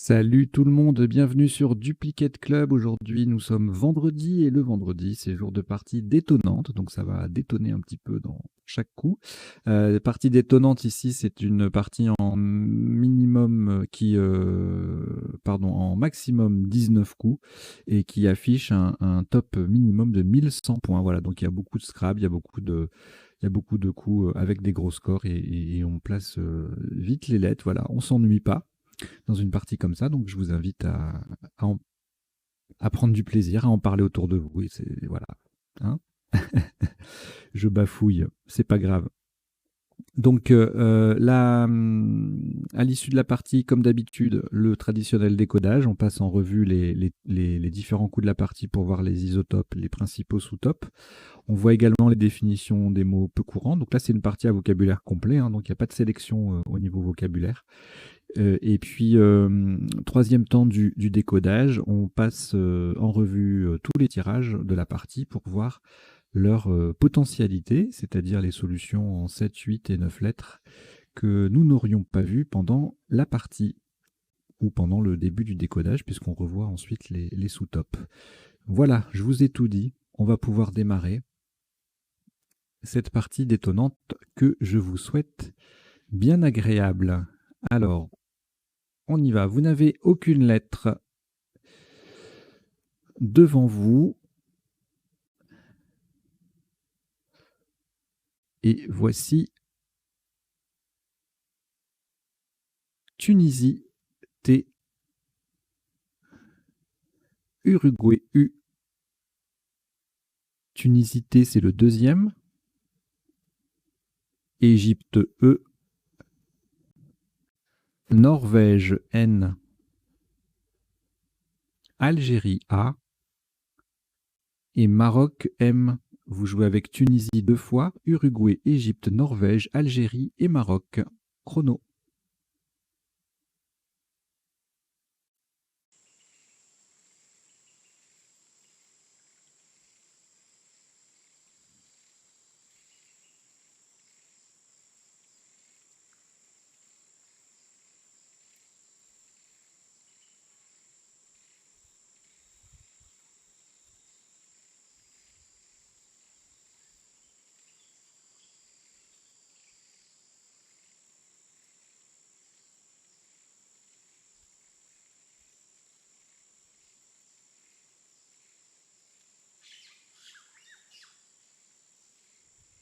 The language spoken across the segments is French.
Salut tout le monde, bienvenue sur Duplicate Club. Aujourd'hui, nous sommes vendredi et le vendredi, c'est jour de partie détonnante, donc ça va détonner un petit peu dans chaque coup. Partie détonnante ici, c'est une partie en minimum en maximum 19 coups et qui affiche un top minimum de 1100 points. Voilà, donc il y a beaucoup de scrap, il y a beaucoup de coups avec des gros scores et on place vite les lettres. Voilà, on s'ennuie pas dans une partie comme ça. Donc, je vous invite à prendre du plaisir, à en parler autour de vous. Et c'est, voilà. Hein. Je bafouille, c'est pas grave. Donc, à l'issue de la partie, comme d'habitude, le traditionnel décodage. On passe en revue les différents coups de la partie pour voir les isotopes, les principaux sous-topes. On voit également les définitions des mots peu courants. Donc là, c'est une partie à vocabulaire complet, hein, donc il n'y a pas de sélection au niveau vocabulaire. Et puis, troisième temps du décodage, on passe en revue tous les tirages de la partie pour voir leur potentialité, c'est-à-dire les solutions en 7, 8 et 9 lettres que nous n'aurions pas vues pendant la partie ou pendant le début du décodage, puisqu'on revoit ensuite les sous-tops. Voilà, je vous ai tout dit. On va pouvoir démarrer cette partie détonnante que je vous souhaite bien agréable. Alors, on y va. Vous n'avez aucune lettre devant vous. Et voici Tunisie, T, Uruguay, U. Tunisie, T, c'est le deuxième. Égypte, E. Norvège, N. Algérie, A. Et Maroc, M. Vous jouez avec Tunisie 2 fois, Uruguay, Égypte, Norvège, Algérie et Maroc. Chrono.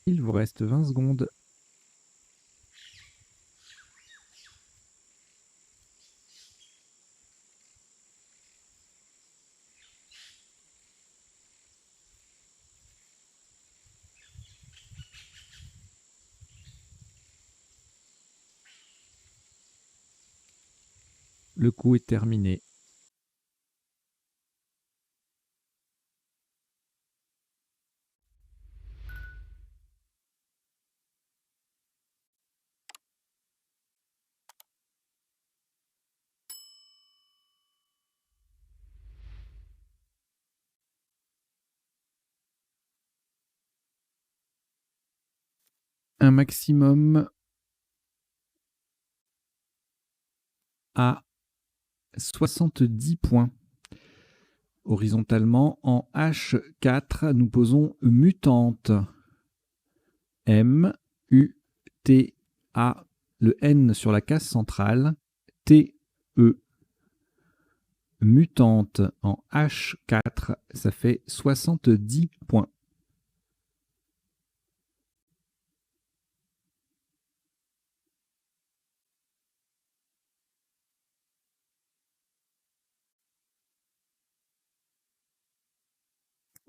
Il vous reste 20 secondes. Le coup est terminé. Un maximum à 70 points. Horizontalement, en H4, nous posons mutante. M, U, T, A, le N sur la case centrale, T, E. Mutante en H4, ça fait 70 points.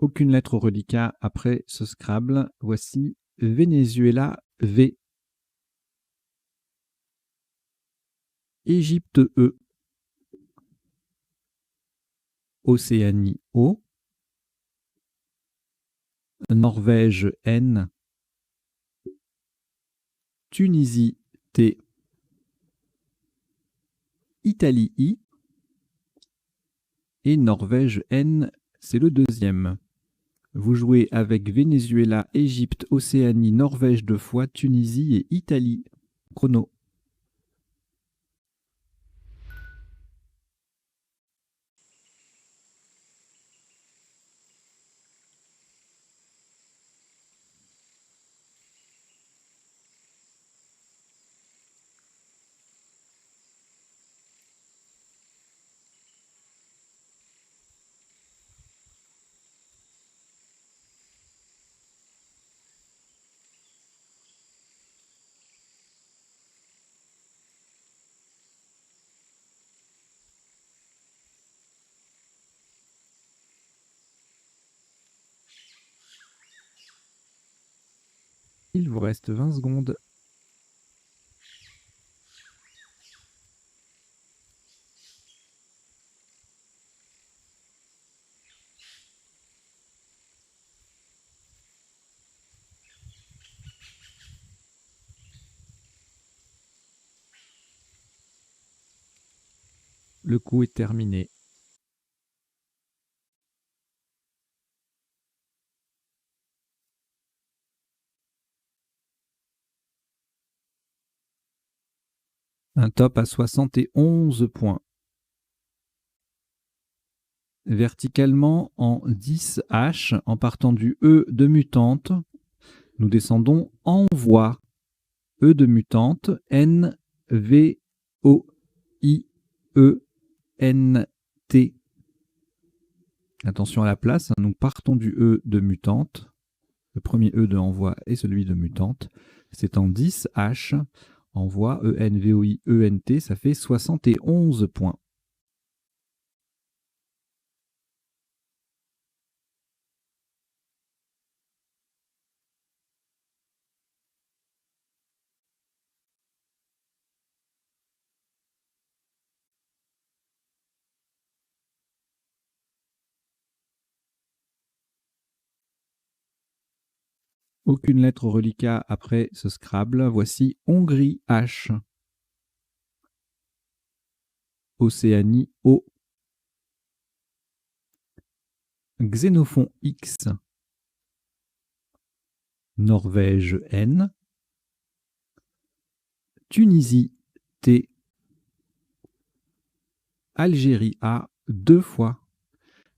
Aucune lettre au reliquat après ce Scrabble. Voici Venezuela, V. Égypte, E. Océanie, O. Norvège, N. Tunisie, T. Italie, I. Et Norvège, N, c'est le deuxième. Vous jouez avec Venezuela, Égypte, Océanie, Norvège 2 fois, Tunisie et Italie. Chrono. Il vous reste 20 secondes. Le coup est terminé. Un top à 71 points. Verticalement en 10 H, en partant du E de mutante, nous descendons envoi. E de mutante, N, V, O, I, E, N, T. Attention à la place, nous partons du E de mutante. Le premier E de envoi est celui de mutante. C'est en 10 H. Envoi E, N, V, O, I, E, N, T. Ça fait 71 points. Aucune lettre au reliquat après ce Scrabble. Voici Hongrie H. Océanie O. Xénophon X. Norvège N. Tunisie T. Algérie A 2 fois.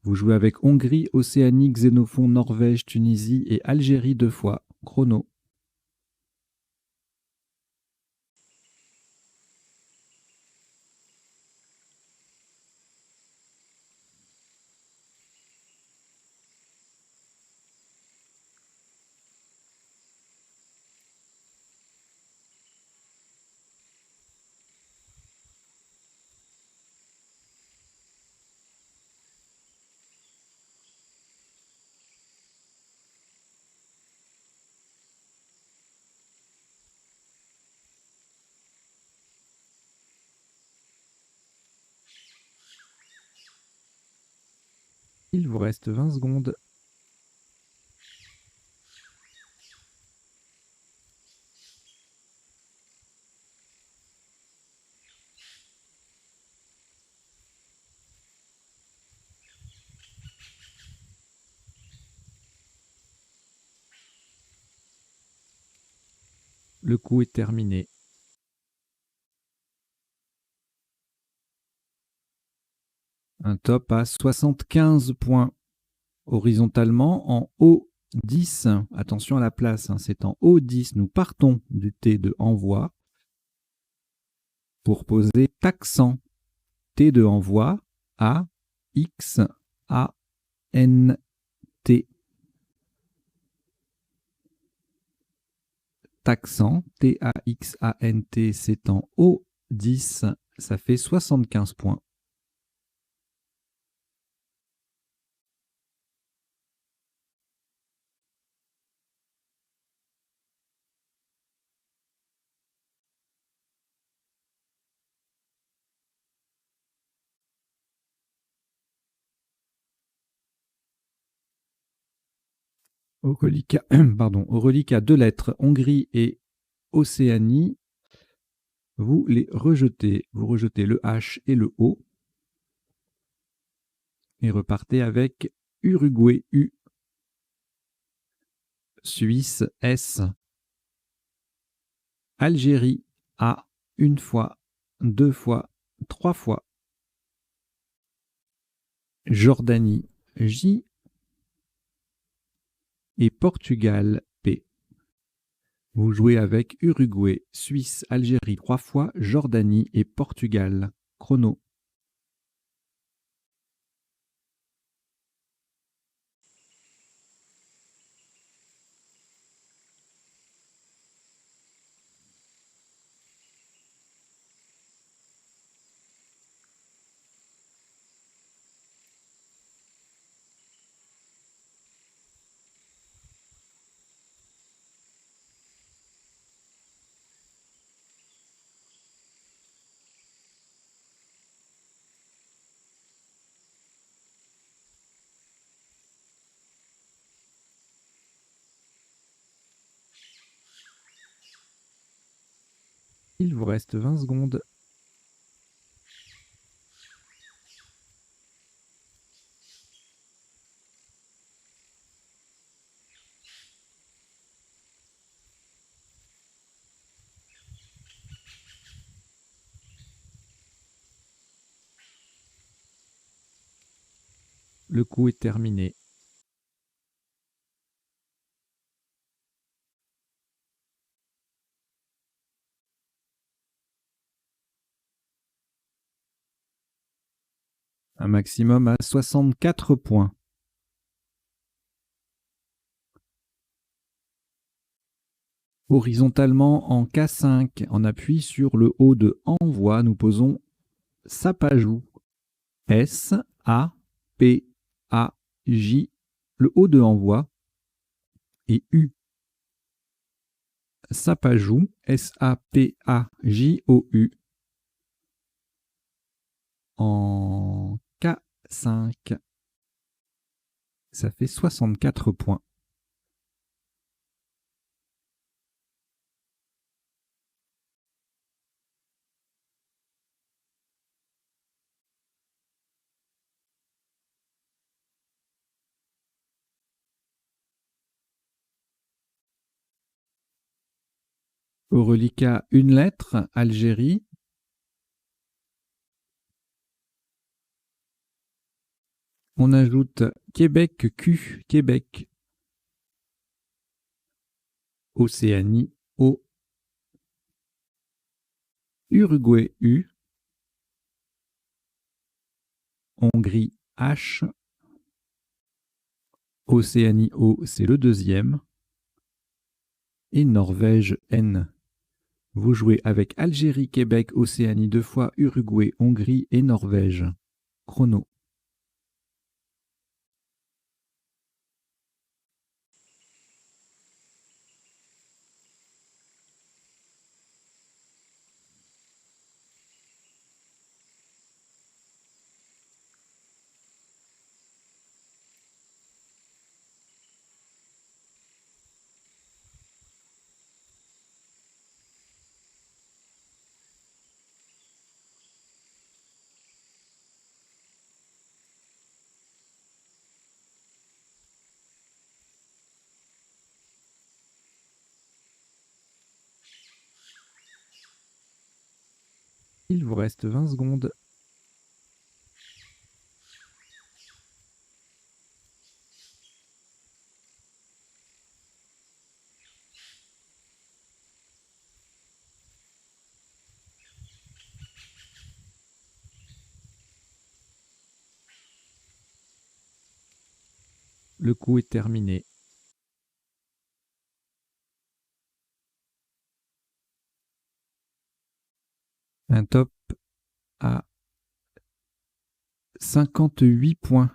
Vous jouez avec Hongrie, Océanie, Xénophon, Norvège, Tunisie et Algérie 2 fois. Chrono. Il vous reste 20 secondes. Le coup est terminé. Un top à 75 points. Horizontalement en O10. Attention à la place, c'est en O10. Nous partons du T de envoi pour poser taxant. T de envoi, A, X, A, N, T. Taxant, T-A-X-A-N-T, c'est en O10. Ça fait 75 points. Au reliquat, au reliquat 2 lettres, Hongrie et Océanie, vous les rejetez. Vous rejetez le H et le O et repartez avec Uruguay U, Suisse S, Algérie A, une fois, 2 fois, 3 fois, Jordanie J et Portugal P. Vous jouez avec Uruguay, Suisse, Algérie 3 fois, Jordanie et Portugal. Chrono. Il vous reste 20 secondes. Le coup est terminé. Un maximum à 64 points. Horizontalement en K5, en appui sur le haut de envoi, nous posons Sapajou. S-A-P-A-J, le haut de envoi, et U. Sapajou, S-A-P-A-J-O-U, en K5. Ça fait 64 points. Au reliquat, une lettre, Algérie. On ajoute Québec Q, Québec. Océanie, O. Uruguay, U. Hongrie, H. Océanie, O, c'est le deuxième. Et Norvège, N. Vous jouez avec Algérie, Québec, Océanie 2 fois, Uruguay, Hongrie et Norvège. Chrono. Il vous reste 20 secondes. Le coup est terminé. Un top à 58 points.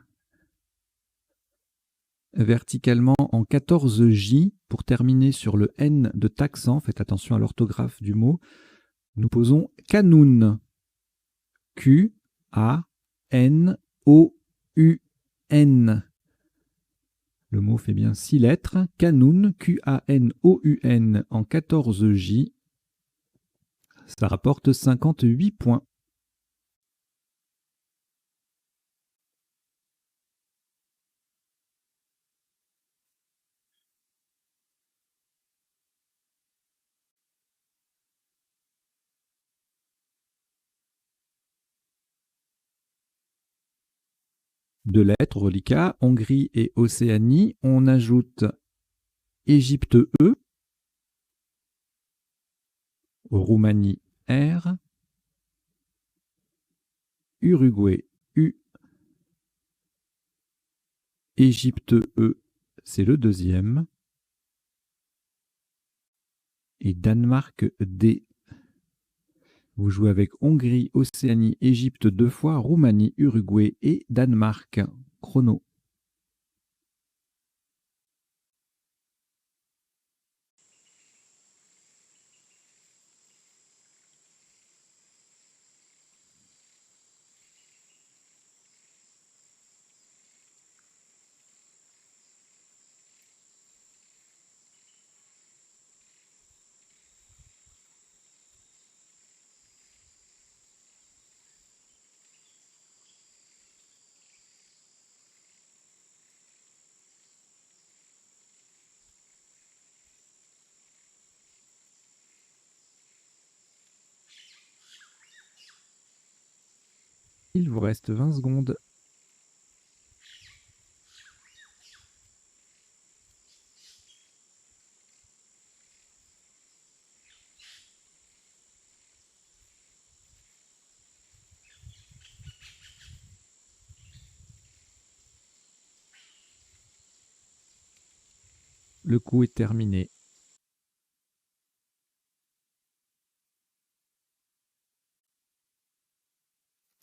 Verticalement en 14J, pour terminer sur le N de taxan, faites attention à l'orthographe du mot, nous posons Canoun. Q-A-N-O-U-N. Le mot fait bien 6 lettres. Canoun, Q-A-N-O-U-N en 14J. Ça rapporte 58 points. Deux lettres, reliquat, Hongrie et Océanie. On ajoute Égypte E, Roumanie R, Uruguay U, Égypte E, c'est le deuxième, et Danemark D. Vous jouez avec Hongrie, Océanie, Égypte 2 fois, Roumanie, Uruguay et Danemark. Chrono. Il vous reste 20 secondes. Le coup est terminé.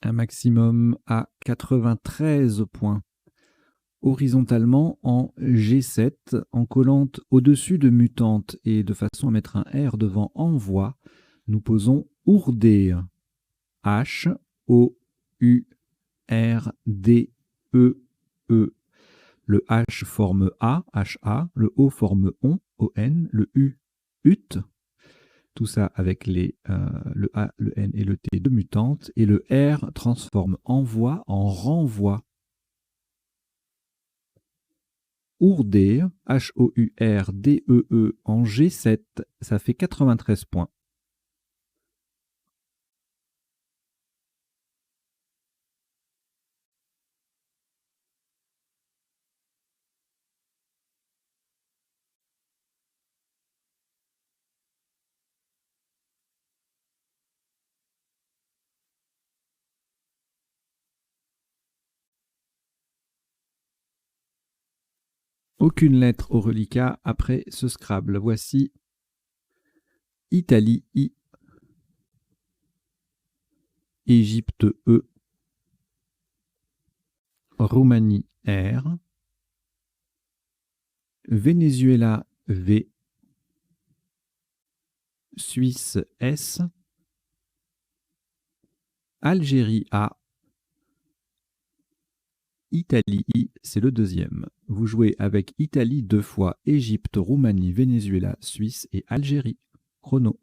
Un maximum à 93 points. Horizontalement en G7, en collante au-dessus de mutante et de façon à mettre un R devant envoi, nous posons Ourder. H-O-U-R-D-E-E. Le H forme A, H-A, le O forme ON, le U, UT. Tout ça avec le A, le N et le T de mutante. Et le R transforme envoi en renvoi. Ourder, H-O-U-R-D-E-E en G7, ça fait 93 points. Aucune lettre au reliquat après ce Scrabble. Voici Italie I, Égypte E, Roumanie R, Venezuela V, Suisse S, Algérie A, Italie I, c'est le deuxième. Vous jouez avec Italie 2 fois, Égypte, Roumanie, Venezuela, Suisse et Algérie. Chrono.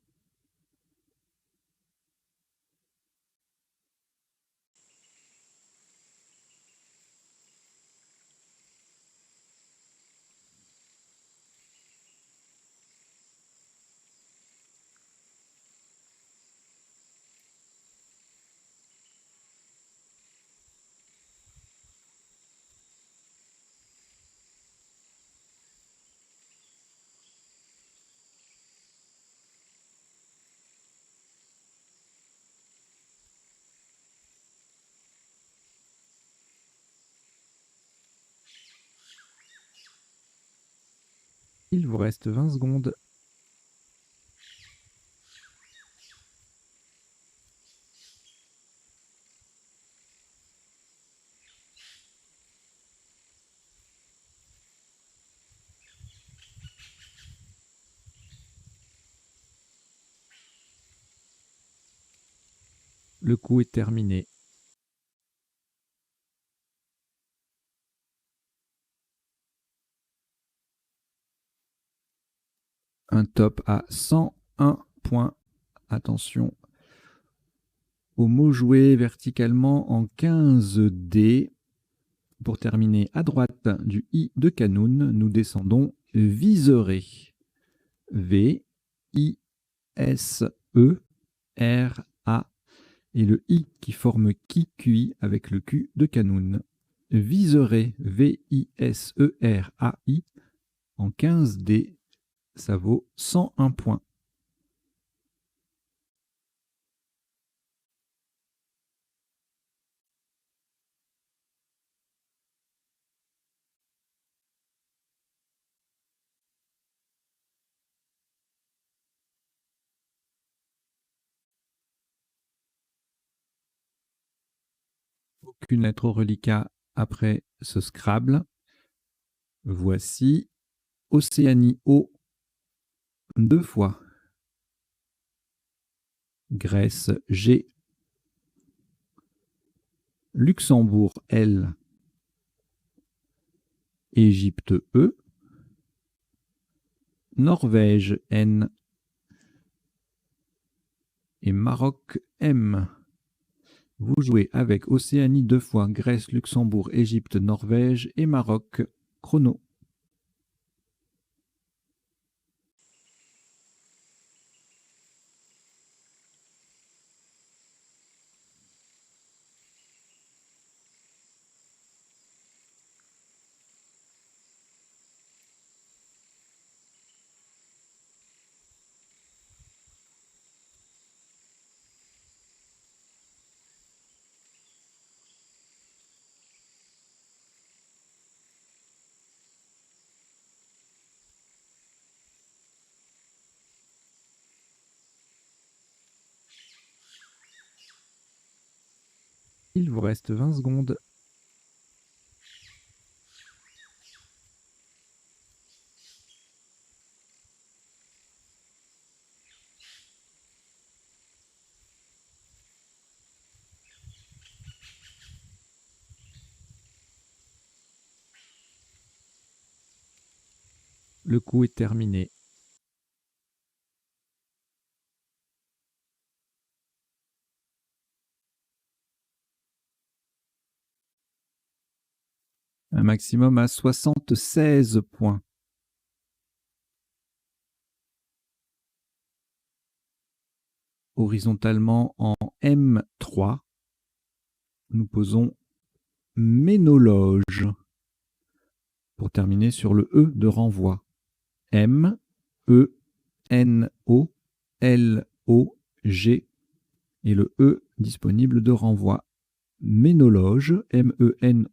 Il vous reste 20 secondes. Le coup est terminé. Un top à 101 points. Attention au mot joué verticalement en 15D. Pour terminer à droite du I de Canoun, nous descendons Viseré. V-I-S-E-R-A. Et le I qui forme qui QI avec le Q de Canoun. Viseré, V-I-S-E-R-A-I, en 15D, ça vaut 101 points. Aucune lettre au reliquat après ce Scrabble. Voici Océanie O 2 fois. Grèce G. Luxembourg L. Égypte E. Norvège N. Et Maroc M. Vous jouez avec Océanie 2 fois, Grèce, Luxembourg, Égypte, Norvège et Maroc. Chrono. Il vous reste 20 secondes. Le coup est terminé. Un maximum à 76 points. Horizontalement en M3, nous posons ménologe pour terminer sur le E de renvoi. M, E, N, O, L, O, G et le E disponible de renvoi. Ménologe, M-E-N-O-L-O-G-E.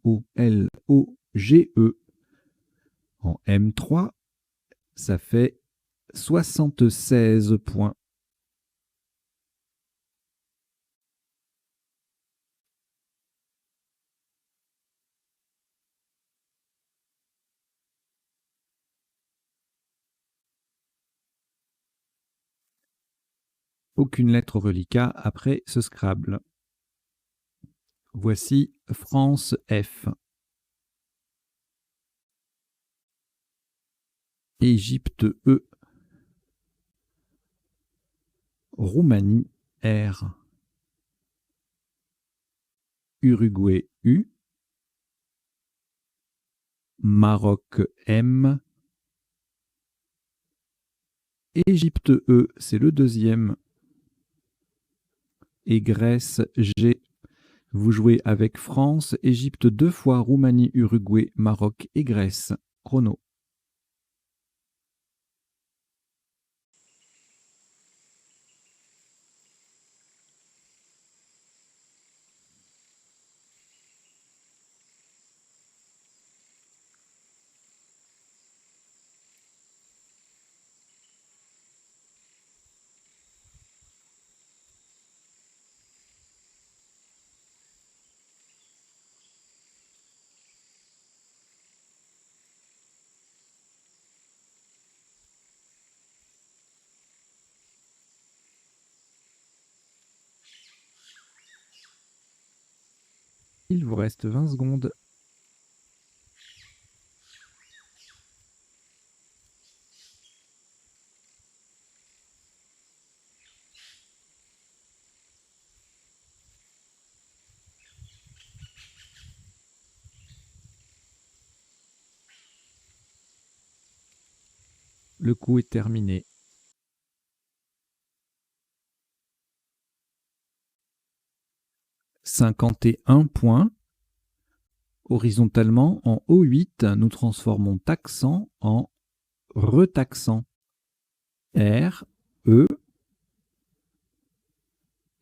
En M3, ça fait 76 points. Aucune lettre reliquat après ce Scrabble. Voici France F. Égypte E. Roumanie R. Uruguay U. Maroc M. Égypte E, c'est le deuxième. Et Grèce G. Vous jouez avec France, Égypte 2 fois, Roumanie, Uruguay, Maroc et Grèce. Chrono. Il vous reste 20 secondes. Le coup est terminé. « 51 points. Horizontalement, en O8, nous transformons taxant en retaxant. R, E,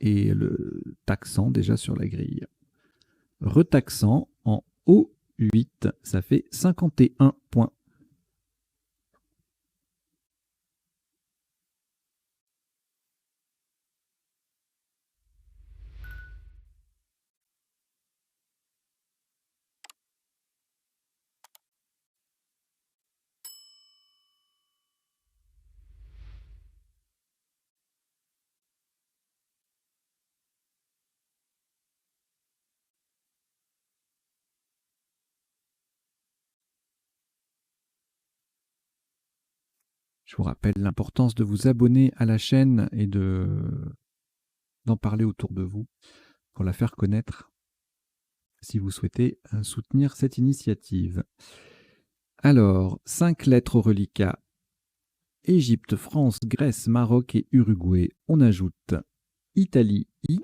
et le taxant déjà sur la grille. Retaxant en O8, ça fait 51 points. Je vous rappelle l'importance de vous abonner à la chaîne et d'en parler autour de vous pour la faire connaître si vous souhaitez soutenir cette initiative. Alors, 5 lettres au reliquat. Égypte, France, Grèce, Maroc et Uruguay. On ajoute Italie, I,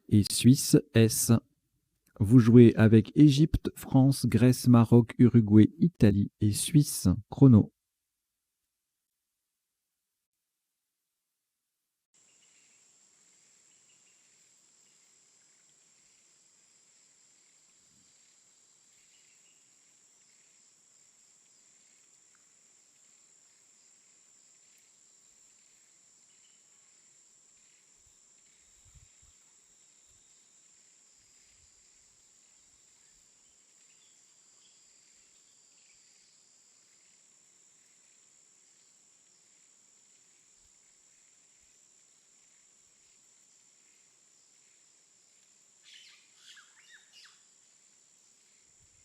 et Suisse, S. Vous jouez avec Égypte, France, Grèce, Maroc, Uruguay, Italie et Suisse. Chrono.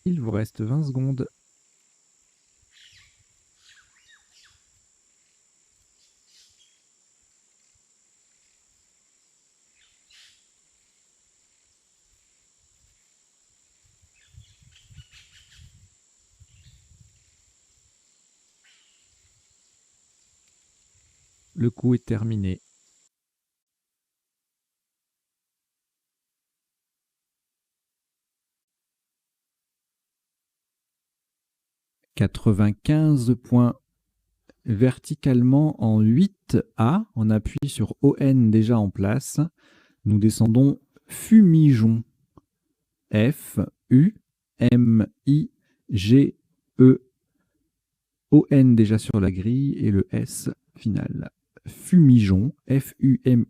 Il vous reste 20 secondes. Le coup est terminé. « 95 points verticalement en 8A. On appuie sur ON déjà en place. Nous descendons Fumigeon. F, U, M, I, G, E, ON déjà sur la grille et le S final. Fumigeon, F-U-M-I-G-E-O-N-S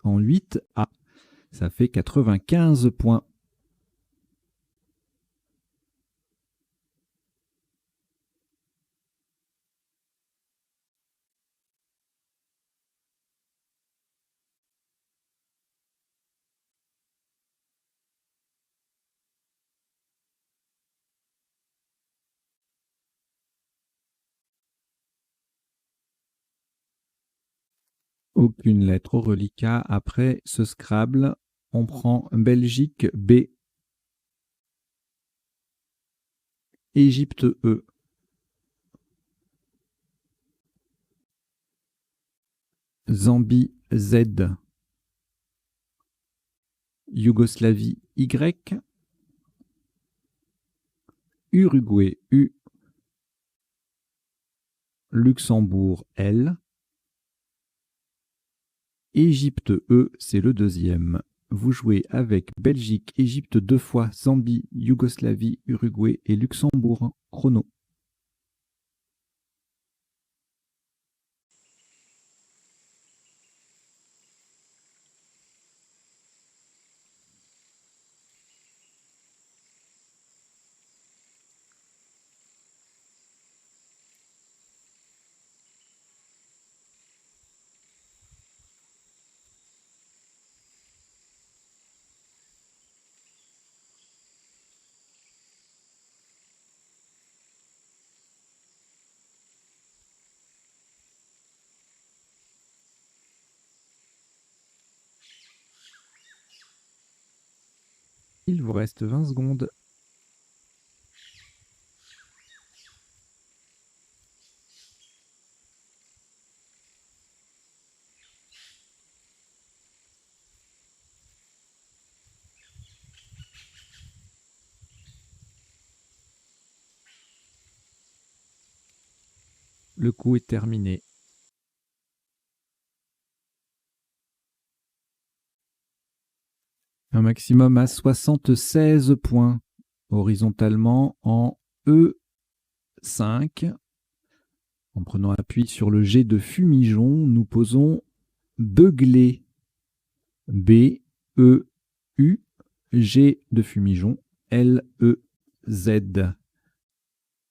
en 8A. Ça fait 95 points. Aucune lettre au reliquat. Après ce Scrabble, on prend Belgique B, Égypte E, Zambie Z, Yougoslavie Y, Uruguay U, Luxembourg L, Égypte E, c'est le deuxième. Vous jouez avec Belgique, Égypte 2 fois, Zambie, Yougoslavie, Uruguay et Luxembourg. Chrono. Il vous reste 20 secondes. Le coup est terminé. Un maximum à 76 points. Horizontalement en E5. En prenant appui sur le G de Fumigeon, nous posons Beugler. B, E, U, G de Fumigeon, L, E, Z.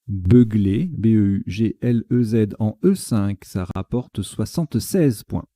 Beugler, B-E-U-G-L-E-Z en E5, ça rapporte 76 points.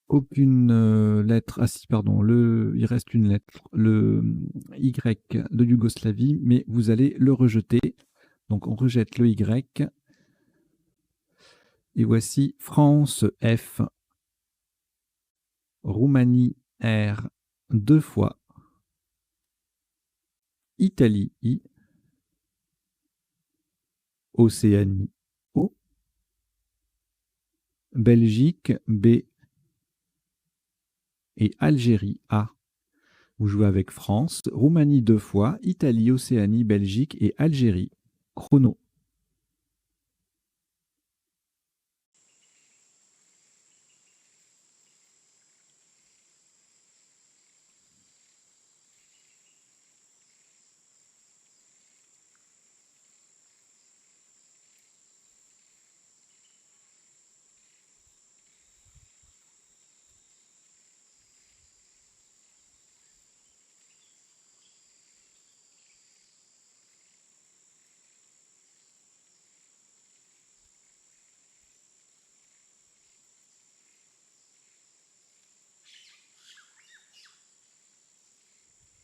Aucune lettre. Ah si, pardon, il reste une lettre, le Y de Yougoslavie, mais vous allez le rejeter. Donc on rejette le Y. Et voici France F, Roumanie R, 2 fois, Italie I, Océanie O, Belgique B et Algérie A. Vous jouez avec France, Roumanie 2 fois, Italie, Océanie, Belgique et Algérie. Chrono.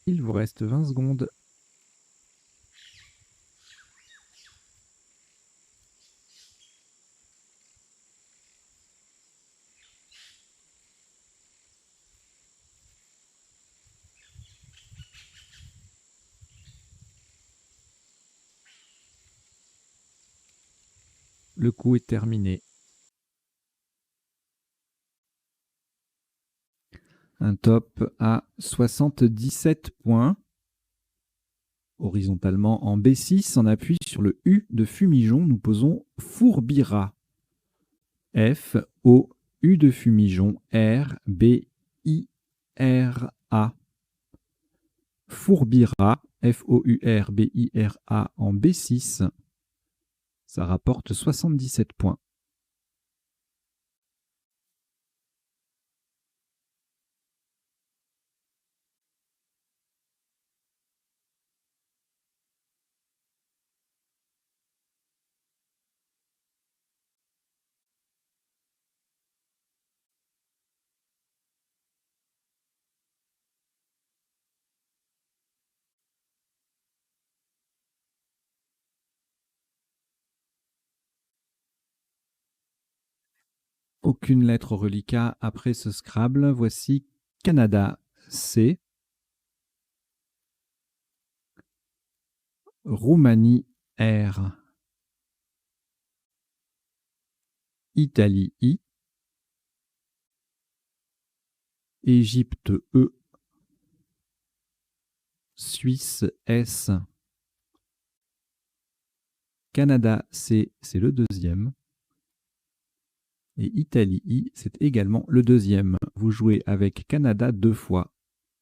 Il vous reste 20 secondes. Le coup est terminé. Un top à 77 points. Horizontalement en B6, on appuie sur le U de Fumigeon, nous posons Fourbira. F, O, U de Fumigeon, R, B, I, R, A. Fourbira, F-O-U-R-B-I-R-A en B6. Ça rapporte 77 points. Aucune lettre au reliquat après ce Scrabble. Voici Canada, C. Roumanie, R. Italie, I. Égypte, E. Suisse, S. Canada, C, c'est le deuxième. Et Italie, I, c'est également le deuxième. Vous jouez avec Canada 2 fois,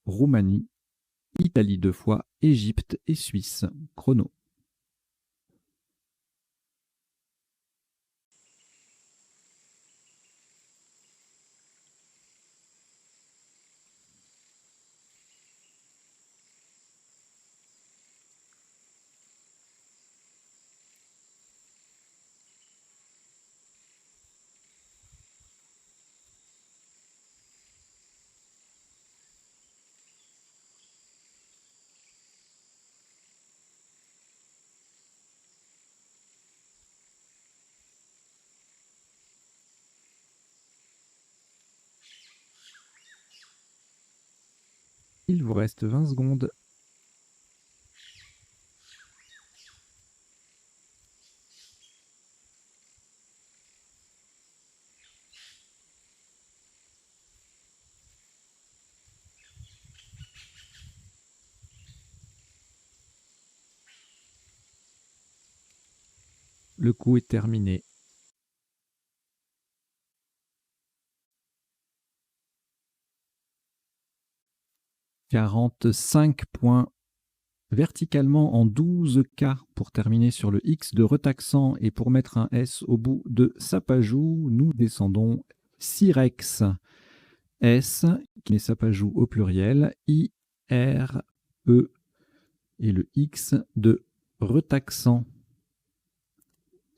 Roumanie, Italie 2 fois, Égypte et Suisse. Chrono. Il vous reste 20 secondes. Le coup est terminé. « 45 points verticalement en 12K pour terminer sur le X de retaxant et pour mettre un S au bout de Sapajou, nous descendons Sirex. S, qui met Sapajou au pluriel, I, R, E et le X de retaxant.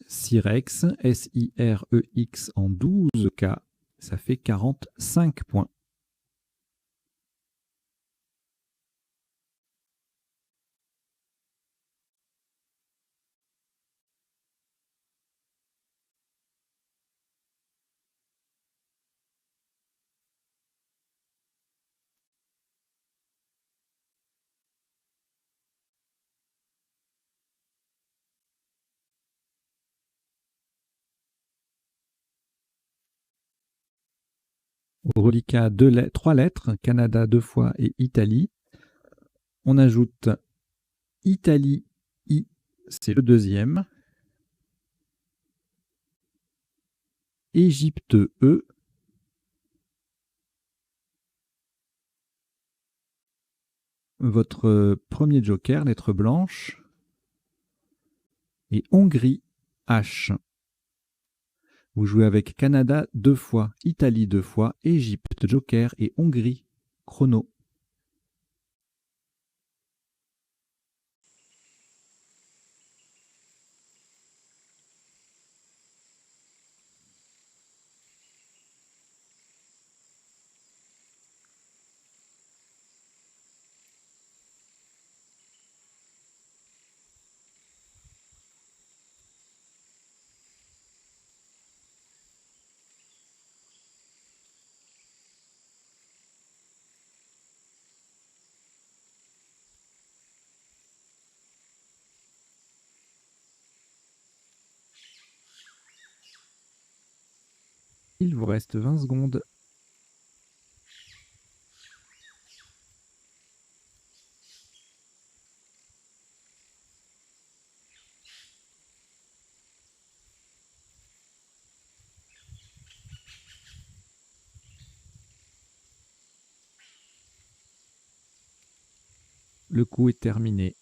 Sirex, S-I-R-E-X en 12K, ça fait 45 points. Au reliquat 3 lettres, Canada 2 fois et Italie. On ajoute Italie, I, c'est le deuxième. Égypte, E. Votre premier joker, lettre blanche. Et Hongrie, H. Vous jouez avec Canada 2 fois, Italie 2 fois, Égypte, joker et Hongrie, chrono. Il vous reste 20 secondes. Le coup est terminé.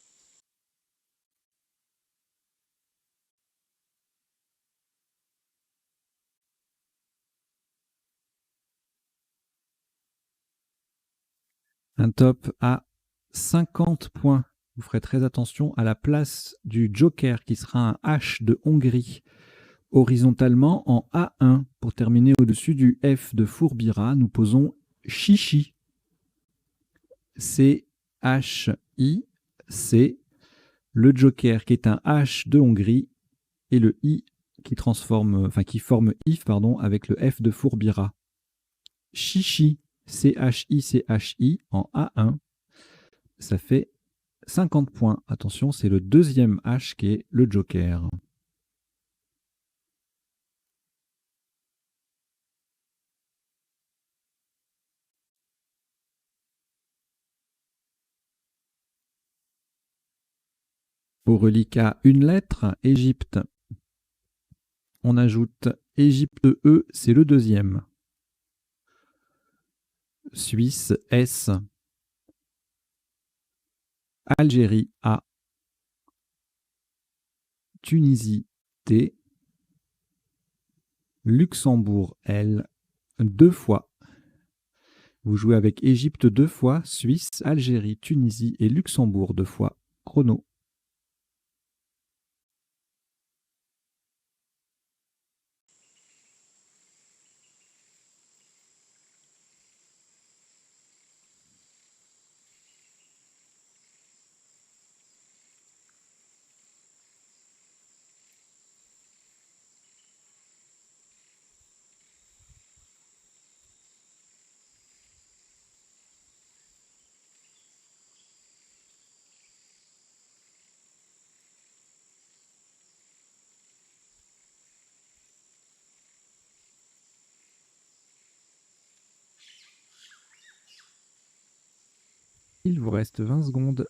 Un top à 50 points. Vous ferez très attention à la place du joker qui sera un H de Hongrie horizontalement en A1. Pour terminer au-dessus du F de Fourbira, nous posons Chichi. C-H-I, c'est le joker qui est un H de Hongrie et le I qui forme if avec le F de Fourbira. Chichi, C-H-I en A1, ça fait 50 points. Attention, c'est le deuxième H qui est le joker. Au reliquat, une lettre, Égypte. On ajoute Égypte E, c'est le deuxième. Suisse S. Algérie A. Tunisie T. Luxembourg L. Deux fois. Vous jouez avec Égypte deux fois, Suisse, Algérie, Tunisie et Luxembourg deux fois. Chrono. Il vous reste 20 secondes.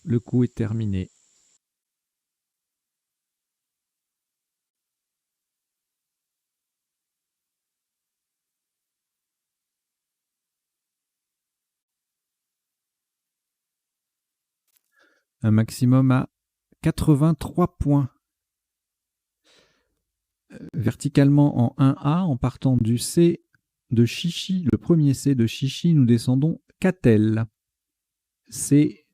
Le coup est terminé. Un maximum à 83 points. Verticalement en 1A, en partant du C de Chichi, le premier C de Chichi, nous descendons Catel. C-A-T-E-L-L-E-S.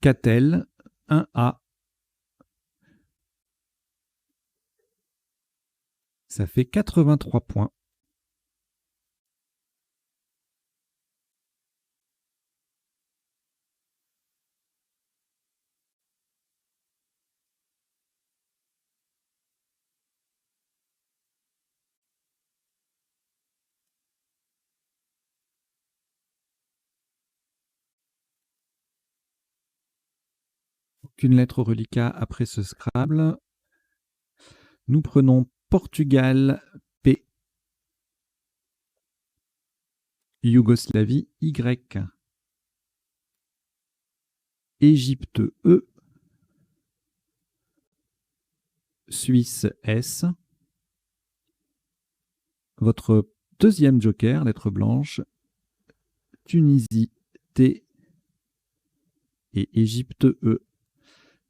Catel, 1A. Ça fait 83 points. Aucune lettre au reliquat après ce Scrabble. Nous prenons Portugal P. Yougoslavie Y. Égypte E. Suisse S. Votre deuxième joker, lettre blanche, Tunisie T et Égypte E.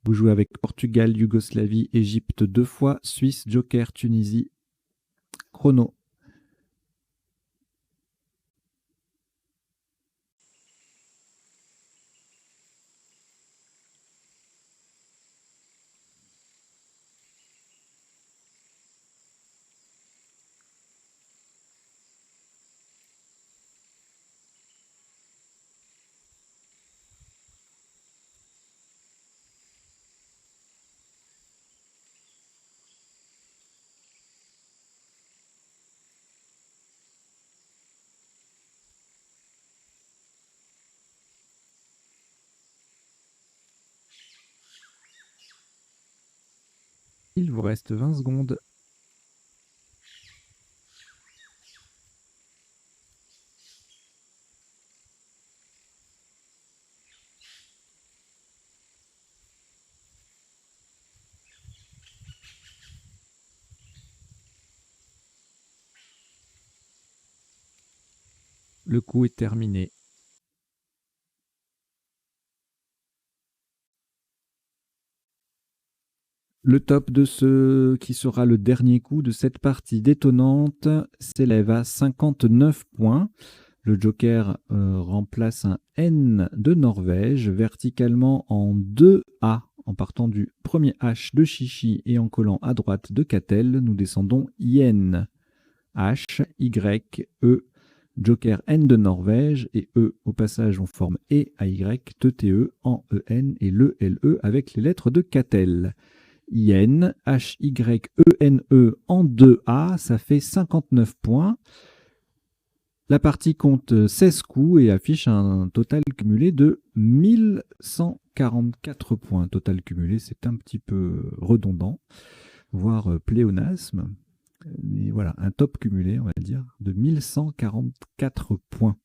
Vous jouez avec Portugal, Yougoslavie, Égypte deux fois, Suisse, joker, Tunisie, chrono. Il vous reste 20 secondes. Le coup est terminé. Le top de ce qui sera le dernier coup de cette partie détonnante s'élève à 59 points. Le joker remplace un N de Norvège verticalement en 2A. En partant du premier H de Chichi et en collant à droite de Catel, nous descendons Yen. H, Y, E, joker N de Norvège et E. Au passage, on forme E, AY, TTE, en EN et le LE avec les lettres de Catel. Yen, H-Y-E-N-E en 2A, ça fait 59 points. La partie compte 16 coups et affiche un total cumulé de 1144 points. Total cumulé, c'est un petit peu redondant, voire pléonasme. Mais voilà, un top cumulé, on va dire, de 1144 points.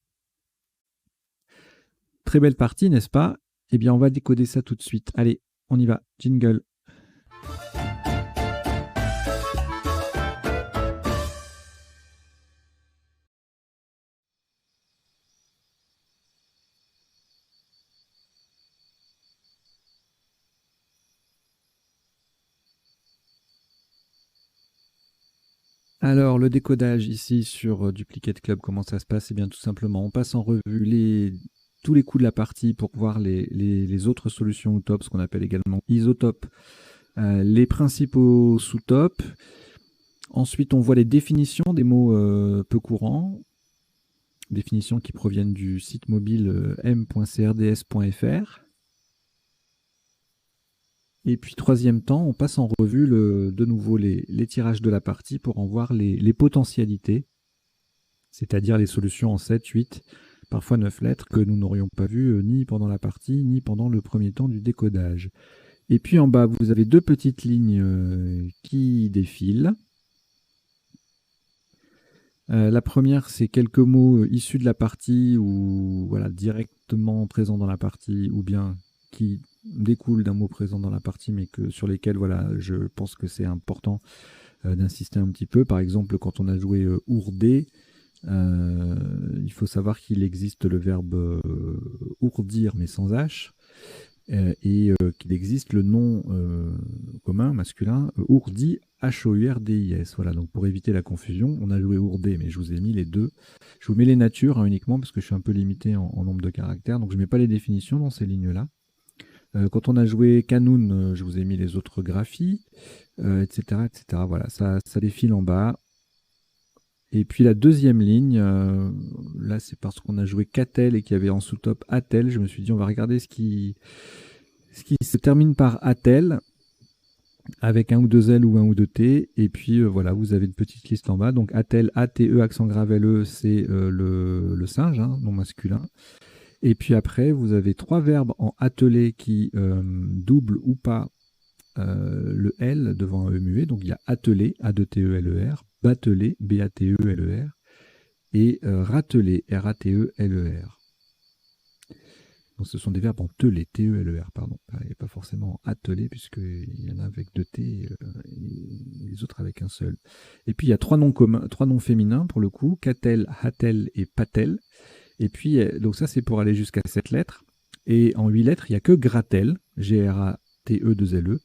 Très belle partie, n'est-ce pas? Eh bien, on va décoder ça tout de suite. Allez, on y va. Jingle. Alors, le décodage ici sur Duplicate Club, comment ça se passe? Eh bien, tout simplement, on passe en revue tous les coups de la partie pour voir les autres solutions ou top, ce qu'on appelle également isotopes, les principaux sous-tops. Ensuite, on voit les définitions des mots peu courants, définitions qui proviennent du site mobile m.crds.fr. Et puis, troisième temps, on passe en revue de nouveau les tirages de la partie pour en voir les potentialités, c'est-à-dire les solutions en 7, 8, parfois 9 lettres que nous n'aurions pas vues ni pendant la partie, ni pendant le premier temps du décodage. Et puis en bas, vous avez deux petites lignes qui défilent. La première, c'est quelques mots issus de la partie ou voilà, directement présents dans la partie, ou bien qui découlent d'un mot présent dans la partie, mais sur lesquels voilà, je pense que c'est important d'insister un petit peu. Par exemple, quand on a joué ourder, il faut savoir qu'il existe le verbe ourdir, mais sans H, et qu'il existe le nom commun, masculin, ourdi, H-O-U-R-D-I-S. Voilà, donc pour éviter la confusion, on a joué ourder, mais je vous ai mis les deux. Je vous mets les natures uniquement parce que je suis un peu limité en nombre de caractères, donc je ne mets pas les définitions dans ces lignes-là. Quand on a joué Canoun, je vous ai mis les autres graphies, etc., etc. Voilà, ça défile en bas. Et puis la deuxième ligne, là c'est parce qu'on a joué Catel et qu'il y avait en sous-top Atel. Je me suis dit on va regarder ce qui se termine par Atel, avec un ou deux L ou un ou deux T. Et puis voilà, vous avez une petite liste en bas. Donc Atel, A-T-E, accent grave L-E, c'est le singe, hein, non masculin. Et puis après, vous avez trois verbes en attelé qui doublent ou pas le L devant un E muet. Donc il y a attelé, A-2-T-E-L-E-R, battelé, B-A-T-E-L-E-R, et ratelé, R-A-T-E-L-E-R. Donc ce sont des verbes en telé, T-E-L-E-R, pardon. Et pas forcément en attelé, puisqu'il y en a avec deux T et les autres avec un seul. Et puis il y a trois noms communs, trois noms féminins pour le coup, Catel, Hatel et Patel. Et puis, donc ça c'est pour aller jusqu'à 7 lettres. Et en 8 lettres, il n'y a que Gratel, G-R-A-T-E-2-L-E.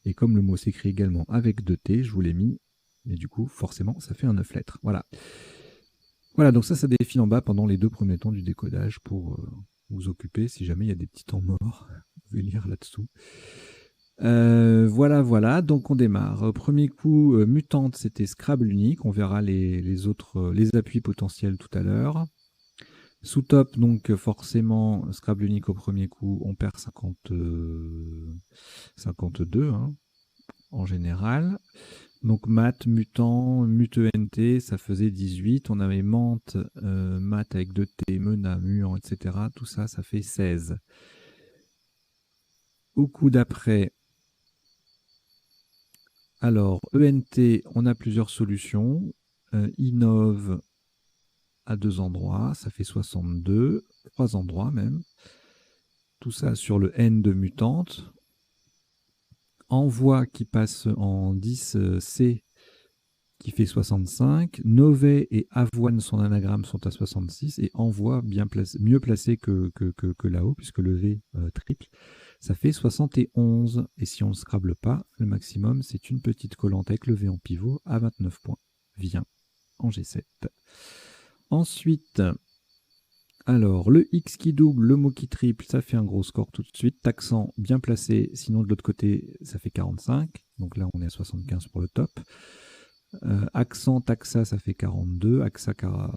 Et comme le mot s'écrit également avec deux T, je vous l'ai mis. Et du coup, forcément, ça fait un 9 lettres. Voilà. Voilà, donc ça défile en bas pendant les deux premiers temps du décodage pour vous occuper. Si jamais il y a des petits temps morts, vous pouvez lire là-dessous. Voilà, donc on démarre. Premier coup, mutante, c'était Scrabble unique. On verra les autres, les appuis potentiels tout à l'heure. Sous top, donc forcément, Scrabble unique au premier coup, on perd 52 hein, en général. Donc mat, mutant, mute-ent, ça faisait 18. On avait mente, mat avec 2T, mena, muant, etc. Tout ça, ça fait 16. Au coup d'après, Alors, ENT, on a plusieurs solutions. Innove à 2 endroits, ça fait 62, 3 endroits même. Tout ça sur le N de mutante. Envoi qui passe en 10C qui fait 65. Nové et avoine, son anagramme, sont à 66. Et envoi mieux placé que là-haut, puisque le V triple, ça fait 71. Et si on ne scrable pas, le maximum, c'est une petite collante avec le V en pivot à 29 points. Vient en G7. Ensuite, alors, le X qui double, le mot qui triple, ça fait un gros score tout de suite. Taxant bien placé, sinon de l'autre côté, ça fait 45. Donc là, on est à 75 pour le top. Accent, taxa, ça fait 42. Axa,